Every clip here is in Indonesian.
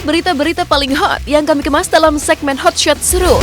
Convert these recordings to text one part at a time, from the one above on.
berita-berita paling hot yang kami kemas dalam segmen Hot Shot Seru.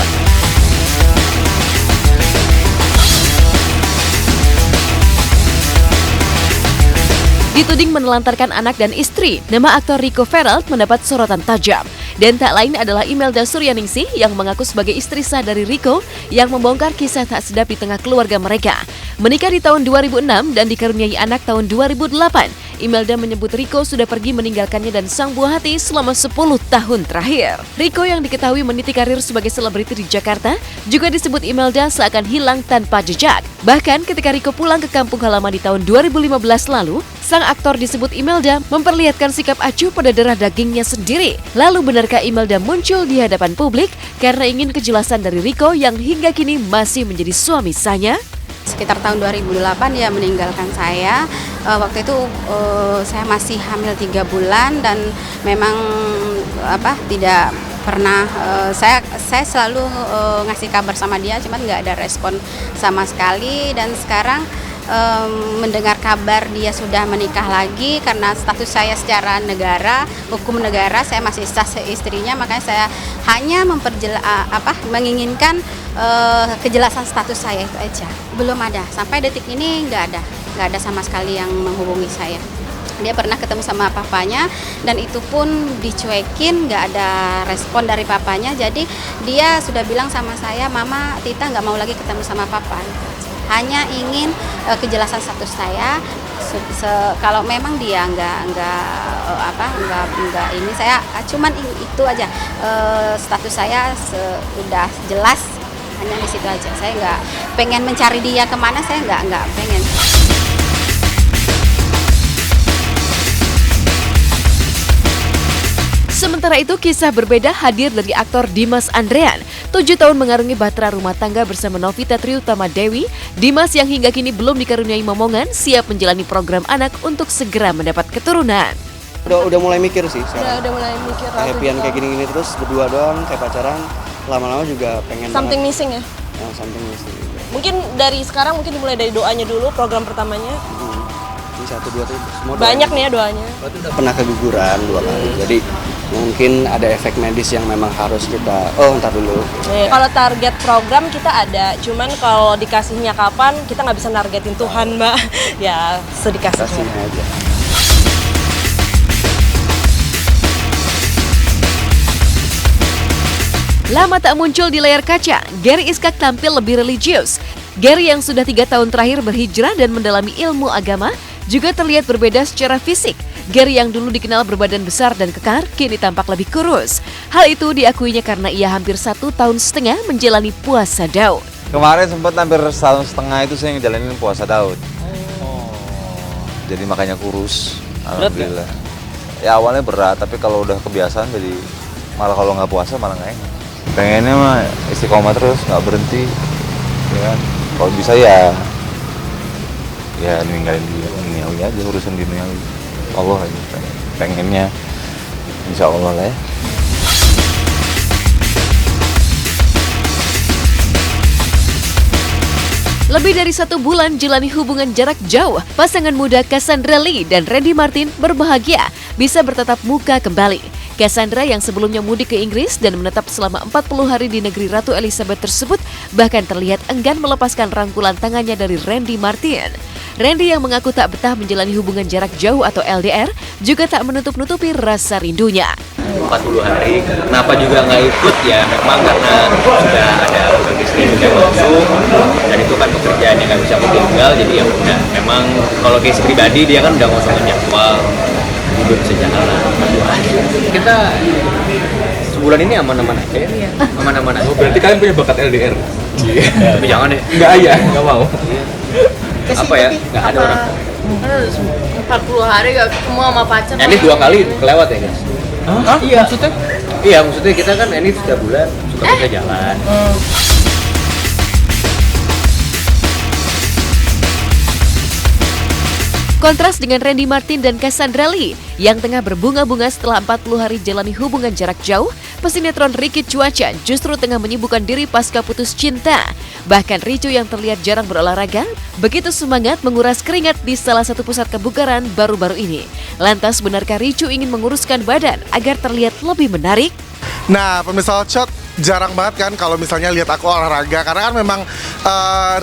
Dituding menelantarkan anak dan istri, nama aktor Rico Verrell mendapat sorotan tajam. Dan tak lain adalah Imelda Suryaningsih yang mengaku sebagai istri sah dari Rico yang membongkar kisah tak sedap di tengah keluarga mereka. Menikah di tahun 2006 dan dikaruniai anak tahun 2008. Imelda menyebut Rico sudah pergi meninggalkannya dan sang buah hati selama 10 tahun terakhir. Rico yang diketahui meniti karir sebagai selebriti di Jakarta, juga disebut Imelda seakan hilang tanpa jejak. Bahkan ketika Rico pulang ke kampung halaman di tahun 2015 lalu, sang aktor disebut Imelda memperlihatkan sikap acuh pada darah dagingnya sendiri. Lalu benarkah Imelda muncul di hadapan publik karena ingin kejelasan dari Rico yang hingga kini masih menjadi suami sahnya? Sekitar tahun 2008 dia meninggalkan saya. Waktu itu saya masih hamil 3 bulan dan memang tidak pernah saya selalu ngasih kabar sama dia, cuman nggak ada respon sama sekali. Dan sekarang mendengar kabar dia sudah menikah lagi, karena status saya secara negara, hukum negara saya masih sah istrinya, makanya saya hanya menginginkan kejelasan status saya itu aja. Belum ada, sampai detik ini nggak ada sama sekali yang menghubungi saya. Dia pernah ketemu sama papanya dan itu pun dicuekin, nggak ada respon dari papanya. Jadi dia sudah bilang sama saya, Mama, Tita nggak mau lagi ketemu sama papa. Hanya ingin kejelasan status saya. Kalau memang dia nggak ini, saya cuman itu aja, status saya sudah jelas, hanya di situ aja. Saya nggak pengen mencari dia kemana, saya nggak pengen. Sementara itu, kisah berbeda hadir dari aktor Dimas Andrean. 7 tahun mengarungi bahtera rumah tangga bersama Novita Triutama Dewi, Dimas yang hingga kini belum dikaruniai momongan siap menjalani program anak untuk segera mendapat keturunan. Udah mulai mikir sih sekarang. Udah mulai mikir. Happy-an kayak gini-gini terus berdua doang kayak pacaran, lama-lama juga pengen something banget. missing ya? Something missing. Mungkin dari sekarang dimulai dari doanya dulu, program pertamanya. Ini 1, 2 tuh semua banyak nih ya doanya. Berarti udah pernah keguguran 2 kali. Jadi mungkin ada efek medis yang memang harus kita ntar dulu. Kalau target program kita ada, cuman kalau dikasihnya kapan kita nggak bisa nargetin Tuhan, Mbak. Ya sedikasihnya aja. Lama tak muncul di layar kaca, Gary Iskak tampil lebih religius. Gary yang sudah 3 tahun terakhir berhijrah dan mendalami ilmu agama, juga terlihat berbeda secara fisik. Gary yang dulu dikenal berbadan besar dan kekar, kini tampak lebih kurus. Hal itu diakuinya karena ia hampir 1,5 tahun menjalani puasa Daud. Kemarin sempat hampir 1,5 tahun itu saya ngejalanin puasa Daud. Jadi makanya kurus, alhamdulillah. Ya awalnya berat, tapi kalau udah kebiasaan jadi malah kalau nggak puasa malah nggak enak. Pengennya mah istiqomah terus, nggak berhenti, ya kan? Kalau bisa ya ninggalin duniawi aja, urusan duniawi. Allah aja pengennya, insya Allah lah ya. Lebih dari 1 bulan jalani hubungan jarak jauh, pasangan muda Cassandra Lee dan Randy Martin berbahagia bisa bertatap muka kembali. Cassandra yang sebelumnya mudik ke Inggris dan menetap selama 40 hari di negeri Ratu Elizabeth tersebut bahkan terlihat enggan melepaskan rangkulan tangannya dari Randy Martin. Randy yang mengaku tak betah menjalani hubungan jarak jauh atau LDR juga tak menutup-nutupi rasa rindunya. 40 hari, kenapa juga nggak ikut ya memang karena sudah ada program istri yang masuk dan itu kan pekerjaan yang nggak bisa tinggal, jadi ya udah. Memang kalau case pribadi dia kan udah ngosongin jadwal, hidup sejalan berdua. Kita sebulan ini aman-aman aja ya, aman-aman aja. Berarti kalian punya bakat LDR? Tapi jangan deh. Nggak ya, nggak mau. Apa ya, nggak ada orang. 40 hari gak ketemu sama pacar. Ini 2 kali kelewat ya guys. Hah? Iya. Maksudnya? Iya, maksudnya kita kan ini sudah bulan suka bisa jalan. Kontras dengan Randy Martin dan Cassandra Lee yang tengah berbunga-bunga setelah 40 hari jalani hubungan jarak jauh, pesinetron Ricky Cuaca justru tengah menyibukkan diri pasca putus cinta. Bahkan Rico yang terlihat jarang berolahraga, begitu semangat menguras keringat di salah satu pusat kebugaran baru-baru ini. Lantas benarkah Ricu ingin menguruskan badan agar terlihat lebih menarik? Nah, pemirsa Hotshot, jarang banget kan kalau misalnya lihat aku olahraga, karena kan memang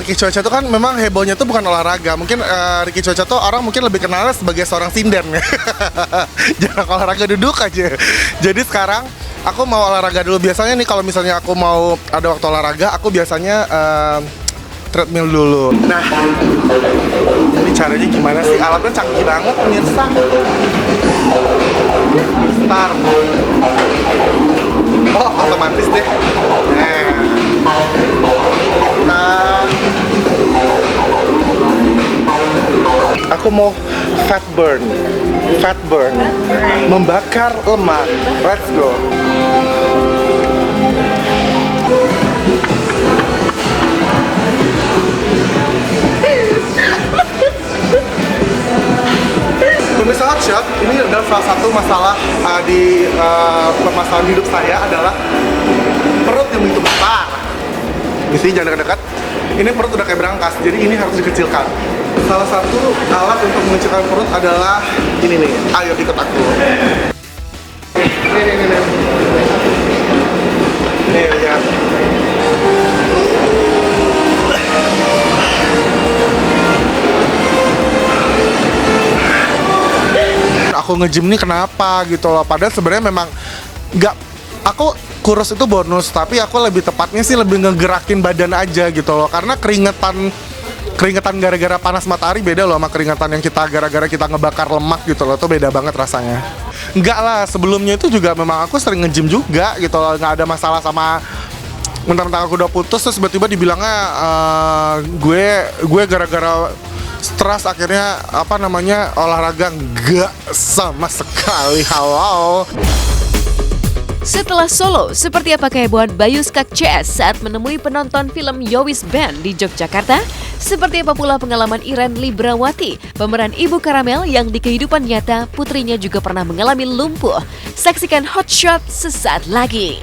Ricky Cuaca itu kan memang hebohnya tuh bukan olahraga. Mungkin Ricky Cuaca tuh orang mungkin lebih kenal sebagai seorang sinden. Jarang olahraga, duduk aja. Jadi sekarang aku mau olahraga dulu. Biasanya nih kalau misalnya aku mau ada waktu olahraga, aku biasanya treadmill dulu. Nah, ini caranya gimana sih? Alatnya canggih banget pemirsa. Start. Oh, otomatis deh. Nah, aku mau fat burn, membakar lemak. Let's go. Pemirsa Hotshot, ini adalah salah satu masalah di permasalahan hidup saya adalah perut yang begitu besar. Mesti jangan dekat-dekat. Ini perut udah kayak berangkas, jadi ini harus dikecilkan. Salah satu alat untuk mengecilkan perut adalah ini nih. Ayo ikut aku. Nih lihat. Aku nge-gym nih kenapa gitu loh, padahal sebenarnya memang nggak, aku kurus itu bonus, tapi aku lebih tepatnya sih lebih ngegerakin badan aja gitu loh, karena keringetan gara-gara panas matahari beda loh sama keringetan yang kita gara-gara kita ngebakar lemak gitu loh, tuh beda banget rasanya. Enggak lah, sebelumnya itu juga memang aku sering nge-gym juga gitu loh, nggak ada masalah sama mentang-mentang aku udah putus terus tiba-tiba dibilangnya gue gara-gara stres akhirnya olahraga. Enggak sama sekali. Halo. Setelah solo, seperti apa kehebohan Bayu Skak CS saat menemui penonton film Yowis Band di Yogyakarta? Seperti apa pula pengalaman Iren Librawati, pemeran ibu Karamel yang di kehidupan nyata putrinya juga pernah mengalami lumpuh? Saksikan Hotshot sesaat lagi.